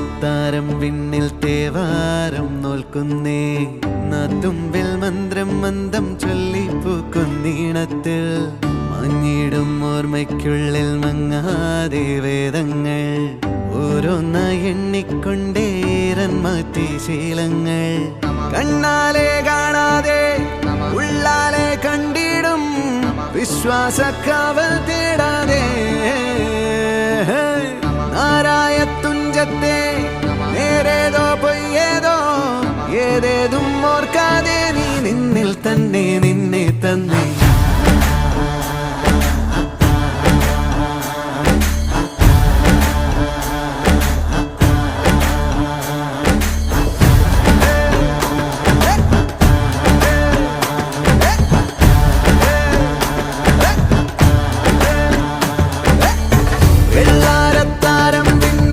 അത്താരം വിണ്ണിൽ തേവാരം നോൽക്കുന്നേ നാത്തുമ്പിൽ മന്ത്രം മന്ദം ചൊല്ലിപ്പൂക്കുന്നീണത്തിൽ മഞ്ഞിടും ഓർമ്മയ്ക്കുള്ളിൽ മങ്ങാതെ വേദങ്ങൾ ഓരോന്നായി എണ്ണിക്കൊണ്ടേരൻ മാറ്റി ശീലങ്ങൾ കണ്ണാലെ കാണാതെ ഉള്ളാലെ കണ്ടിടും വിശ്വാസക്കാവൽ തേടാതെ നാരായ തുഞ്ചത്തെ നേരേതോ പൊയ്യേതോ ഏതേതും ഓർക്കാതെ നീ നിന്നിൽ തന്നെ നിന്നെ തന്നെ